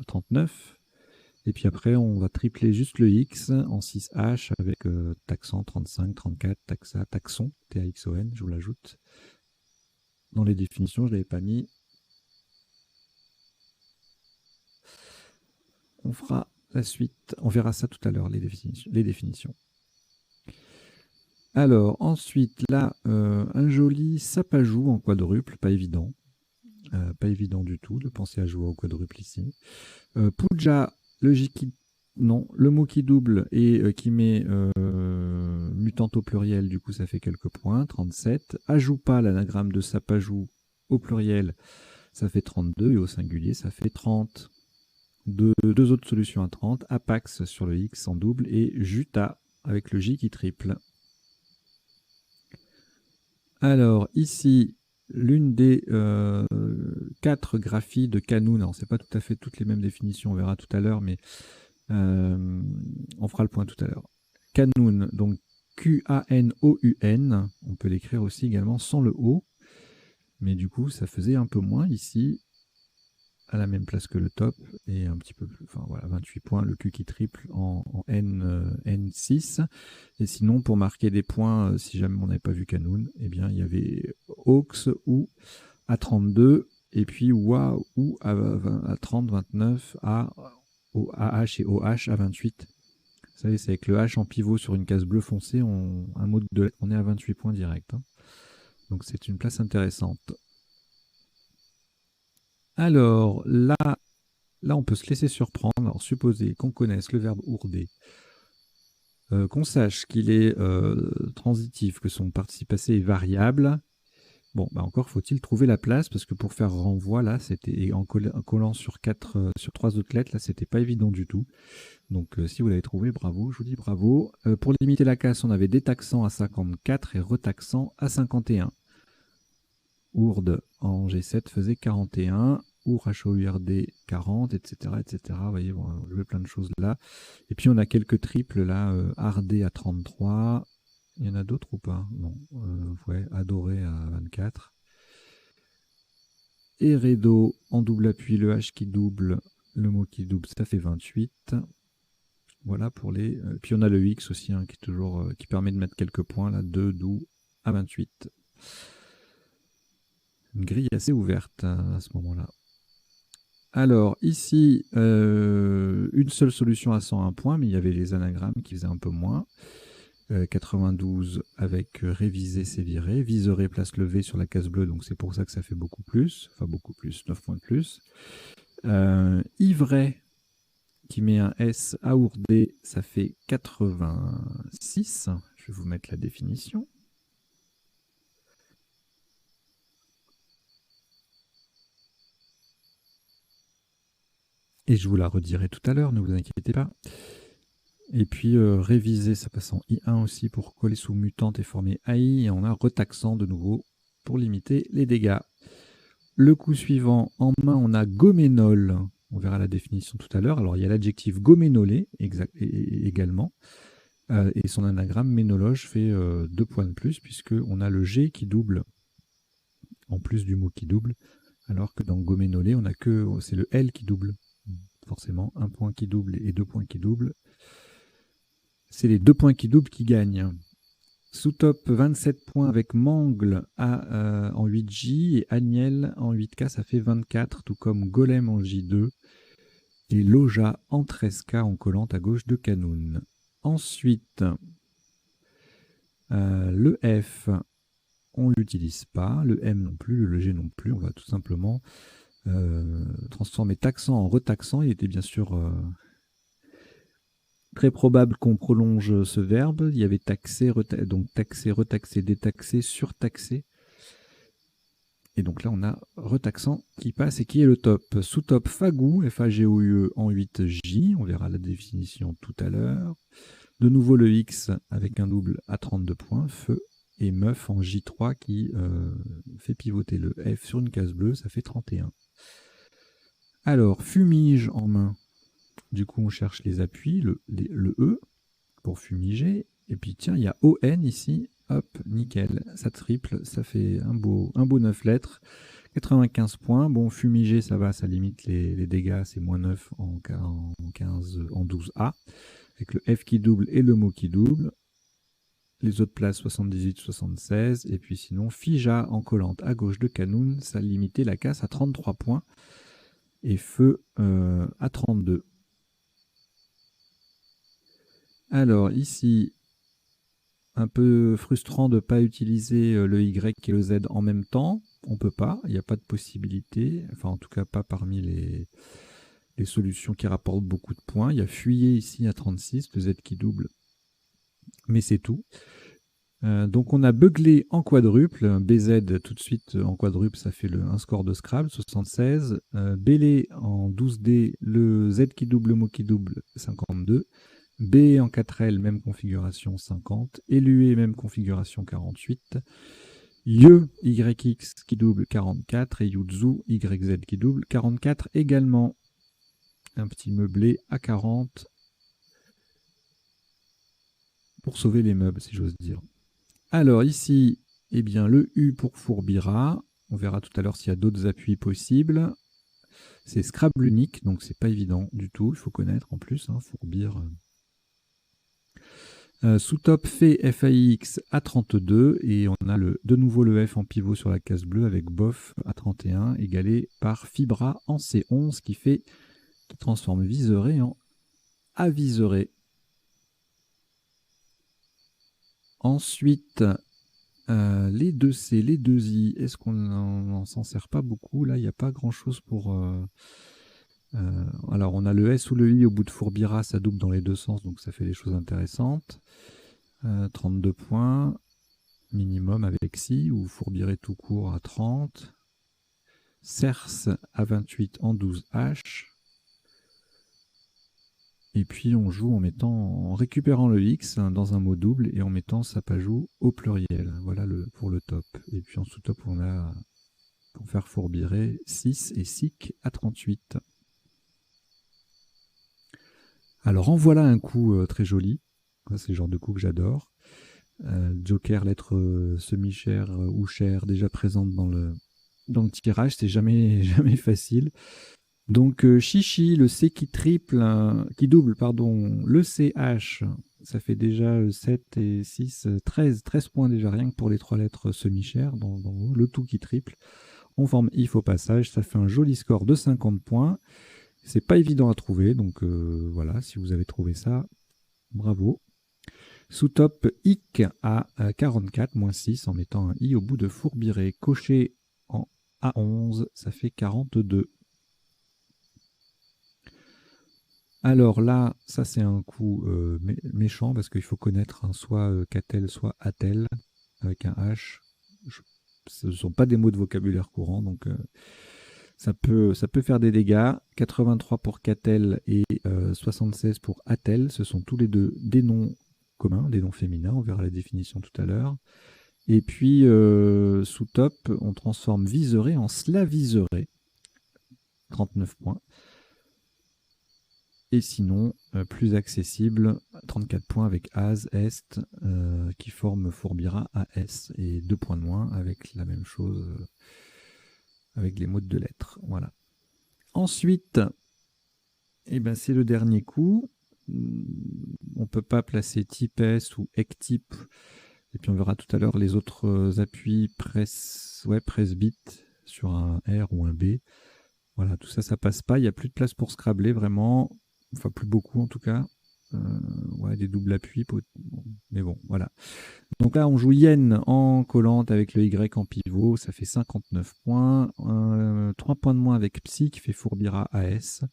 39. Et puis après, on va tripler juste le X en 6H avec taxant 35, 34, taxa, taxon, T-A-X-O-N, je vous l'ajoute. Dans les définitions, je ne l'avais pas mis. On fera la suite, on verra ça tout à l'heure, les définitions. Alors, ensuite, là, un joli sapajou en quadruple, pas évident. Pas évident du tout de penser à jouer au quadruple ici. Puja, le mot qui double et qui met mutante au pluriel, du coup ça fait quelques points, 37. Ajoupa, l'anagramme de sapajou au pluriel, ça fait 32 et au singulier ça fait 30. Deux autres solutions à 30, Apax sur le X en double et Juta avec le J qui triple. Alors ici, l'une des 4 graphies de Kanoun, alors c'est pas tout à fait toutes les mêmes définitions, on verra tout à l'heure, mais on fera le point tout à l'heure. Kanoun, donc Q-A-N-O-U-N, on peut l'écrire aussi également sans le O, mais du coup ça faisait un peu moins ici, à la même place que le top, et un petit peu plus, enfin voilà, 28 points, le Q qui triple en N6. Et sinon, pour marquer des points, si jamais on n'avait pas vu Kanoun, eh bien il y avait Aux ou à 32, et puis Wa ou à 30, 29, AH et OH à 28. Vous savez, c'est avec le H en pivot sur une case bleu foncé, on est à 28 points direct. Hein. Donc c'est une place intéressante. Alors là, on peut se laisser surprendre. Alors supposer qu'on connaisse le verbe ourder, qu'on sache qu'il est transitif, que son participe passé est variable. Bon, bah encore faut-il trouver la place, parce que pour faire renvoi, là, c'était en collant sur 3 autres lettres, là, c'était pas évident du tout. Donc si vous l'avez trouvé, bravo, je vous dis bravo. Pour limiter la casse, on avait détaxant à 54 et retaxant à 51. Ourde en G7 faisait 41, ou HOURD 40, etc. etc. Vous voyez, bon, on jouait plein de choses là. Et puis on a quelques triples là, Ardé à 33. Il y en a d'autres ou pas? Non. Ouais, Adoré à 24. Et Redo en double appui, le H qui double, le mot qui double, ça fait 28. Voilà pour les. Puis on a le X aussi, hein, qui est toujours, qui permet de mettre quelques points là, 2, 12 à 28. Une grille assez ouverte à ce moment-là. Alors ici, une seule solution à 101 points, mais il y avait les anagrammes qui faisaient un peu moins. 92 avec réviser, c'est viré. Viseré place le V sur la case bleue, donc c'est pour ça que ça fait beaucoup plus. Enfin beaucoup plus, 9 points de plus. Ivray qui met un S à ourder, ça fait 86. Je vais vous mettre la définition. Et je vous la redirai tout à l'heure, ne vous inquiétez pas. Et puis réviser, ça passe en I1 aussi pour coller sous mutante et former AI. Et on a retaxant de nouveau pour limiter les dégâts. Le coup suivant, en main, on a goménol. On verra la définition tout à l'heure. Alors il y a l'adjectif goménolé également. Et son anagramme ménologe fait 2 points de plus, puisqu'on a le G qui double, en plus du mot qui double, alors que dans goménolé, on a que c'est le L qui double. Forcément, 1 point qui double et 2 points qui doublent. C'est les 2 points qui doublent qui gagnent. Sous top, 27 points avec Mangle en 8J et Agnel en 8K, ça fait 24, tout comme Golem en J2 et Loja en 13K en collant à gauche de Kanoun. Ensuite, le F, on ne l'utilise pas. Le M non plus, le G non plus. On va tout simplement transformer taxant en retaxant. Il était bien sûr très probable qu'on prolonge ce verbe. Il y avait taxer, donc taxer, retaxer, détaxer, surtaxer. Et donc là, on a retaxant qui passe et qui est le top. Sous-top Fagou, F-A-G-O-U-E en 8J. On verra la définition tout à l'heure. De nouveau le X avec un double à 32 points. Feu et meuf en J3 qui fait pivoter le F sur une case bleue. Ça fait 31. Alors, fumige en main. Du coup, on cherche les appuis, le E pour fumiger. Et puis, tiens, il y a ON ici. Hop, nickel. Ça triple. Ça fait un beau 9 lettres. 95 points. Bon, fumiger, ça va. Ça limite les dégâts. C'est moins 9 en 15, en 12A. Avec le F qui double et le mot qui double. Les autres places 78, 76. Et puis sinon, Fija en collante à gauche de Canoun. Ça limitait la casse à 33 points. Et feu à 32. Alors ici, un peu frustrant de ne pas utiliser le Y et le Z en même temps. On ne peut pas, il n'y a pas de possibilité. Enfin, en tout cas, pas parmi les solutions qui rapportent beaucoup de points. Il y a fuyer ici à 36, le Z qui double. Mais c'est tout. Donc on a beuglé en quadruple, BZ tout de suite en quadruple, ça fait un score de Scrabble, 76. Bélé en 12D, le Z qui double, le mot qui double, 52. B en 4L, même configuration, 50. Élué, même configuration, 48. YX qui double, 44. Et Yuzu, YZ qui double, 44 également. Un petit meublé à 40 pour sauver les meubles, si j'ose dire. Alors ici, eh bien, le U pour Fourbira. On verra tout à l'heure s'il y a d'autres appuis possibles. C'est Scrabble unique, donc c'est pas évident du tout. Il faut connaître en plus, hein, Fourbir. Sous-top fait FAIX à 32 et on a de nouveau le F en pivot sur la case bleue avec BOF à 31 égalé par Fibra en C11 qui transforme viseré en aviseré. Ensuite, les 2C, les 2I, est-ce qu'on n'en s'en sert pas beaucoup? Là, il n'y a pas grand-chose pour... alors, on a le S ou le I au bout de Fourbira, ça double dans les deux sens, donc ça fait des choses intéressantes. 32 points minimum avec Si, ou Fourbirer tout court à 30. Cerce à 28 en 12H. Et puis on joue en récupérant le X dans un mot double et en mettant Sapajou au pluriel. Voilà pour le top. Et puis en sous-top, on a, pour faire Fourbirer, 6 et Sic à 38. Alors en voilà un coup très joli. C'est le genre de coup que j'adore. Joker, lettre semi-chère ou chère, déjà présente dans le tirage. C'est jamais facile. Donc Chichi, le C qui double, le CH, ça fait déjà 7 et 6, 13 points déjà, rien que pour les 3 lettres semi-chères, dans le tout qui triple. On forme if au passage, ça fait un joli score de 50 points. C'est pas évident à trouver, donc voilà, si vous avez trouvé ça, bravo. Sous-top IC à 44, moins 6, en mettant un I au bout de Fourbirer. Coché en A11, ça fait 42. Alors là, ça c'est un coup méchant parce qu'il faut connaître soit Catel, soit Atel avec un H. Ce ne sont pas des mots de vocabulaire courant, donc ça peut faire des dégâts. 83 pour Catel et 76 pour Atel. Ce sont tous les deux des noms communs, des noms féminins. On verra la définition tout à l'heure. Et puis sous top, on transforme viseré en slaviseré. 39 points. Et sinon, plus accessible, 34 points avec AS, Est, qui forme Fourbira AS, et 2 points de moins avec la même chose, avec les mots de 2 lettres. Voilà. Ensuite, eh ben, c'est le dernier coup. On ne peut pas placer type S ou ectype. Et puis on verra tout à l'heure les autres appuis press bit sur un R ou un B. Voilà, tout ça, ça passe pas. Il n'y a plus de place pour scrabbler, vraiment. Enfin, plus beaucoup en tout cas. Ouais, des doubles appuis. Mais bon, voilà. Donc là, on joue Yen en collante avec le Y en pivot. Ça fait 59 points. 3 points de moins avec Psy qui fait Fourbira AS.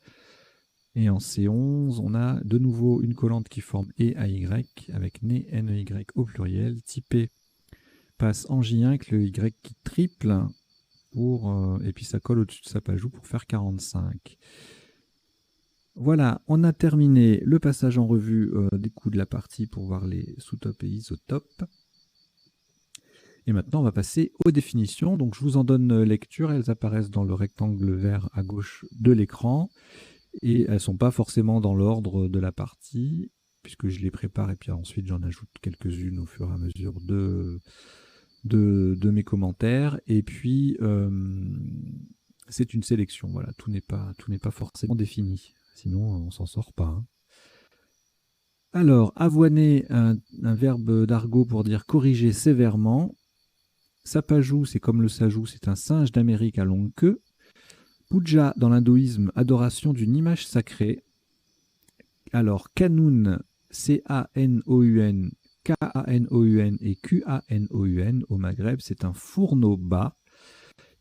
Et en C11, on a de nouveau une collante qui forme EAY avec Né NEY au pluriel. Typé passe en J1 avec le Y qui triple. Et puis ça colle au-dessus de sa pajou pour faire 45. Voilà, on a terminé le passage en revue des coups de la partie pour voir les sous-top et isotop. Et maintenant, on va passer aux définitions. Donc, je vous en donne lecture. Elles apparaissent dans le rectangle vert à gauche de l'écran. Et elles ne sont pas forcément dans l'ordre de la partie, puisque je les prépare et puis ensuite j'en ajoute quelques-unes au fur et à mesure de mes commentaires. Et puis, c'est une sélection. Voilà, tout n'est pas forcément défini. Sinon, on s'en sort pas. Hein. Alors, avoiner, un verbe d'argot pour dire corriger sévèrement. Sapajou, c'est comme le sajou, c'est un singe d'Amérique à longue queue. Puja, dans l'hindouisme, adoration d'une image sacrée. Alors, Kanoun, C-A-N-O-U-N, K-A-N-O-U-N et Q-A-N-O-U-N au Maghreb, c'est un fourneau bas.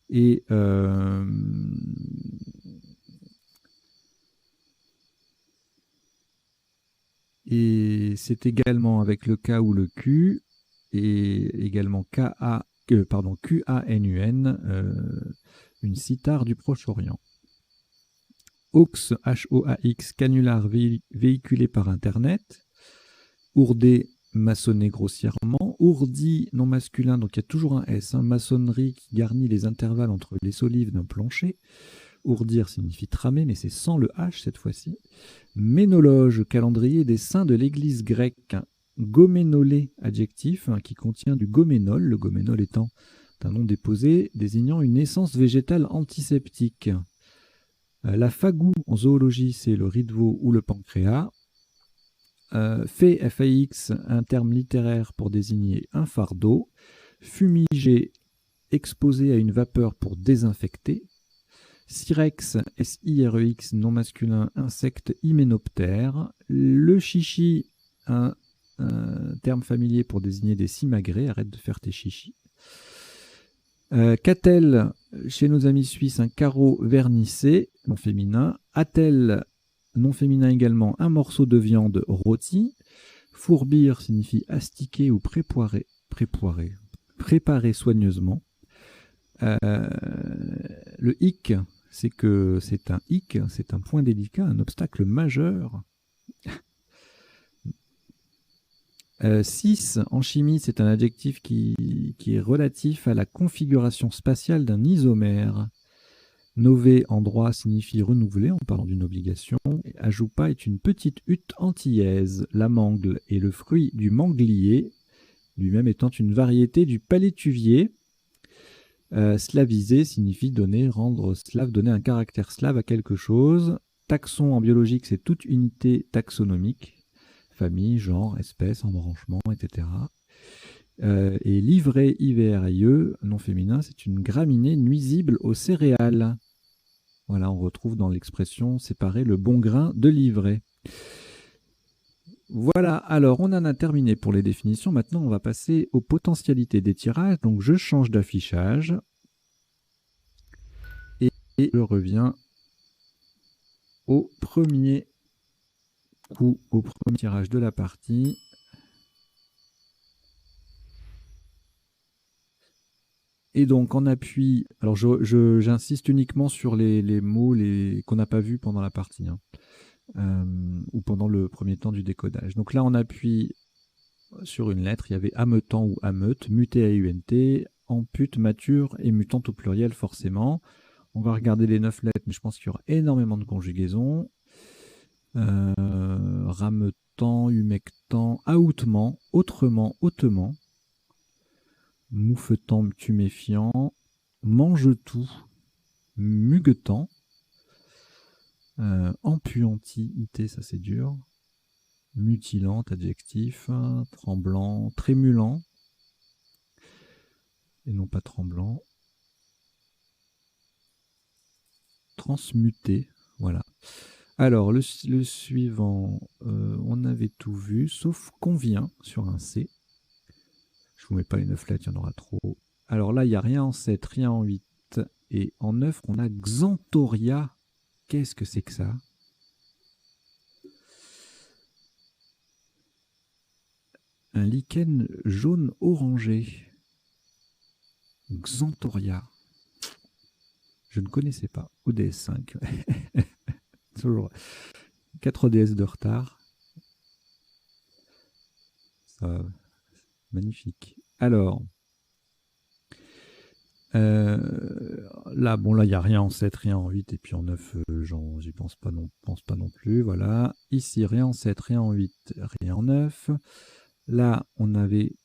Et c'est également avec le K ou le Q, et également Q-A-N-U-N, une cithare du Proche-Orient. Aux, H-O-A-X, canular véhiculé par Internet. Ourdé, maçonné grossièrement. Ourdi, non masculin, donc il y a toujours un S. Hein, maçonnerie qui garnit les intervalles entre les solives d'un plancher. Ourdir signifie tramer, mais c'est sans le H cette fois-ci. Ménologe, calendrier des saints de l'église grecque. Goménolé, adjectif, hein, qui contient du goménol, le goménol étant un nom déposé désignant une essence végétale antiseptique. La fagou en zoologie, c'est le riz de veau ou le pancréas. Fait, F-A-X, un terme littéraire pour désigner un fardeau. Fumigé, exposé à une vapeur pour désinfecter. Sirex, S-I-R-E-X, non masculin, insecte hyménoptère. Le chichi, un terme familier pour désigner des simagrées. Arrête de faire tes chichis. Catel, chez nos amis suisses, un carreau vernissé, non féminin. Atel, non féminin également, un morceau de viande rôtie. Fourbir signifie astiquer ou préparer soigneusement. Le hic, c'est que c'est un hic, c'est un point délicat, un obstacle majeur. 6, en chimie, c'est un adjectif qui est relatif à la configuration spatiale d'un isomère. Nové en droit signifie renouveler, en parlant d'une obligation. Et ajoupa est une petite hutte antillaise. La mangle est le fruit du manglier, lui-même étant une variété du palétuvier. Slaviser signifie rendre slave, donner un caractère slave à quelque chose. Taxon en biologique, c'est toute unité taxonomique. Famille, genre, espèce, embranchement, etc. Et livret, IVRIE, non féminin, c'est une graminée nuisible aux céréales. Voilà, on retrouve dans l'expression séparer le bon grain de l'ivraie. Voilà, alors on en a terminé pour les définitions. Maintenant, on va passer aux potentialités des tirages. Donc, je change d'affichage et je reviens au premier coup, au premier tirage de la partie. Et donc en appui, alors j'insiste uniquement sur les mots qu'on n'a pas vus pendant la partie, hein, ou pendant le premier temps du décodage. Donc là on appuie sur une lettre, il y avait ameutant ou ameute, muté A-U-N-T, ampute, mature et mutante au pluriel forcément. On va regarder les 9 lettres, mais je pense qu'il y aura énormément de conjugaisons. Rameutant, humectant, aoutement, autrement, hautement. Moufetant, tuméfiant, mange-tout, muguetant, empuanti, it, ça c'est dur, mutilant, adjectif, tremblant, trémulant, et non pas tremblant, transmuté, voilà. Alors, le suivant, on avait tout vu, sauf convient sur un C. Je vous mets pas les 9 lettres, il y en aura trop. Alors là, il n'y a rien en 7, rien en 8. Et en 9, on a Xanthoria. Qu'est-ce que c'est que ça? Un lichen jaune orangé. Xanthoria. Je ne connaissais pas. ODS5. Toujours 4 ODS de retard. Ça, magnifique. Alors, là, bon, là, il n'y a rien en 7, rien en 8, et puis en 9, j'y pense pas non plus. Voilà. Ici, rien en 7, rien en 8, rien en 9. Là, on avait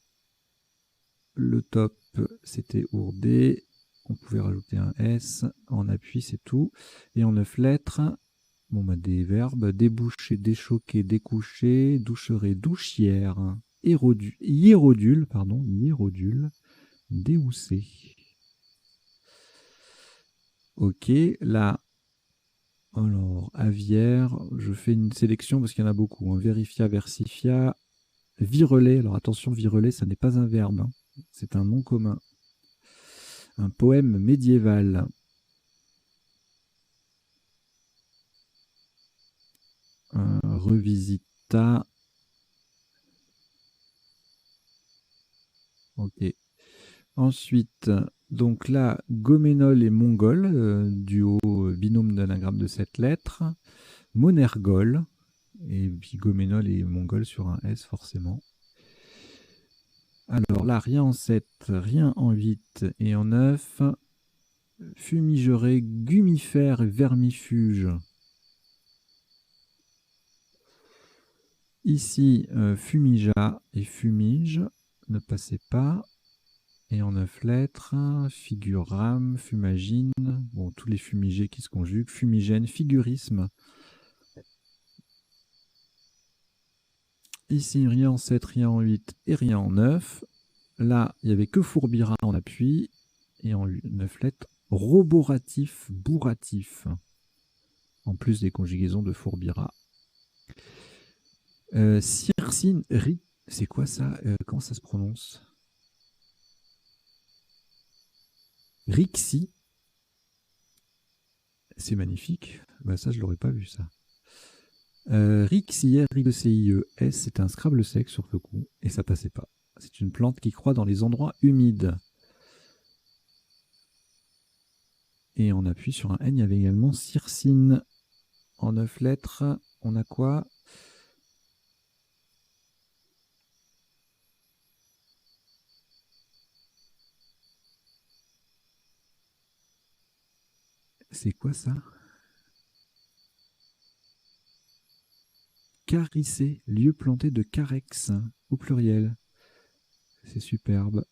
le top, c'était ourdé. On pouvait rajouter un S. En appui, c'est tout. Et en 9 lettres, bon, bah, des verbes, déboucher, déchoquer, découcher, doucherer, douchière, hiérodule, déhousser. Ok, là, alors, aviaire, je fais une sélection parce qu'il y en a beaucoup. Hein. Verifia, versifia, virelet. Alors attention, virelet, ça n'est pas un verbe. Hein. C'est un nom commun. Un poème médiéval. Revisita. Ok. Ensuite, donc là, goménol et mongol, duo binôme d'anagramme de 7 lettres. Monergol, et puis goménol et mongol sur un S forcément. Alors là, rien en 7, rien en 8 et en 9. Fumigeré, gumifère et vermifuge. Ici, fumija et fumige, ne passez pas. Et en 9 lettres, figurame, fumagine, bon, tous les fumigés qui se conjuguent, fumigène, figurisme. Ici, rien en 7, rien en 8 et rien en 9. Là, il n'y avait que fourbira en appui. Et en 9 lettres, roboratif, bourratif. En plus des conjugaisons de fourbira. Circine, c'est quoi ça? Comment ça se prononce? Rixi. C'est magnifique. Bah, ça, je l'aurais pas vu, ça. Rixi, R-I-C-I-E-S, c'est un Scrabble sec sur le coup, et ça passait pas. C'est une plante qui croît dans les endroits humides. Et on appuie sur un N, il y avait également circine. En 9 lettres, on a quoi? C'est quoi ça? Carissé, lieu planté de carex, au pluriel. C'est superbe.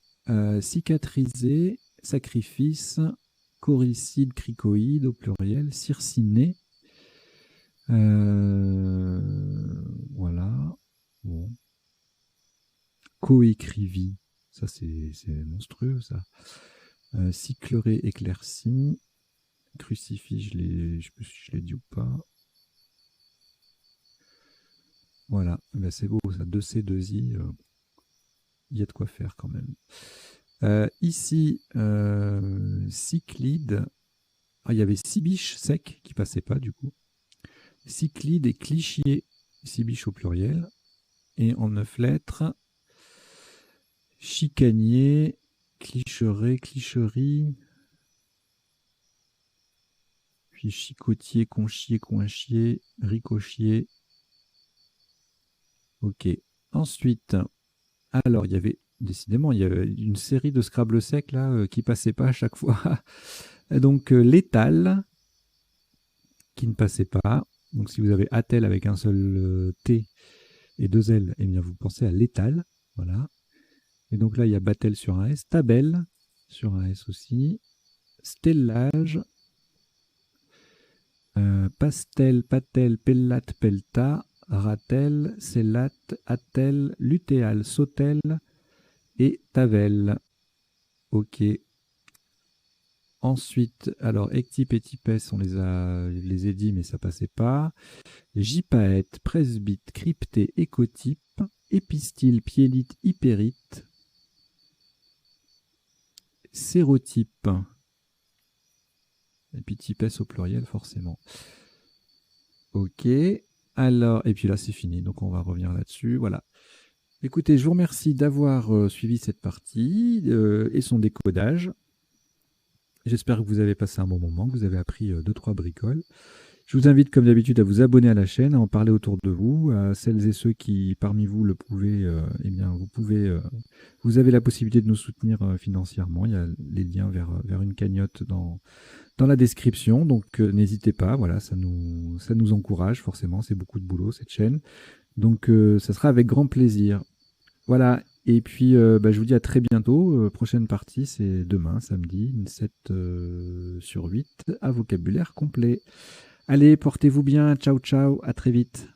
Cicatrisé, sacrifice, coricide, cricoïde, au pluriel. Circiné. Voilà. Bon. Coécrivit. Ça, c'est monstrueux, ça. Cycleré, éclairci. Crucifix, je ne sais plus si je l'ai dit ou pas. Voilà, ben c'est beau, ça. 2C, 2I. Il y a de quoi faire quand même. Ici, cyclide. Ah, il y avait cibiche sec qui passait pas du coup. Cyclide et clichier. Cibiche au pluriel. Et en 9 lettres, chicanier, clicheret, clicherie. Puis chicotier, conchier, coinchier, ricochier. Ok. Ensuite, alors il y avait décidément il y avait une série de Scrabble sec là qui passait pas à chaque fois. Donc l'étal qui ne passait pas. Donc si vous avez attel avec un seul T et deux L, eh bien vous pensez à l'étal. Voilà. Et donc là il y a battel sur un S, tabelle sur un S aussi, stellage, pastel, patel, pellate, pelta, ratel, sellate, attel, lutéal, sautel et tavel. Ok. Ensuite, alors Ectype et Types, je les ai dit, mais ça passait pas. Gypaète, Presbyte, Crypté, Écotype, Épistyle, Piélite, Hypérite, Sérotype. Et puis Types au pluriel, forcément. Ok. Alors, et puis là, c'est fini. Donc, on va revenir là-dessus. Voilà. Écoutez, je vous remercie d'avoir suivi cette partie et son décodage. J'espère que vous avez passé un bon moment, que vous avez appris 2-3 bricoles. Je vous invite, comme d'habitude, à vous abonner à la chaîne, à en parler autour de vous, à celles et ceux qui, parmi vous, le pouvaient. Eh bien, vous avez la possibilité de nous soutenir financièrement. Il y a les liens vers une cagnotte dans la description. Donc, n'hésitez pas. Voilà, ça nous encourage forcément. C'est beaucoup de boulot cette chaîne. Donc, ça sera avec grand plaisir. Voilà. Et puis, je vous dis à très bientôt. Prochaine partie, c'est demain, samedi, 7 sur 8, à vocabulaire complet. Allez, portez-vous bien. Ciao, ciao. À très vite.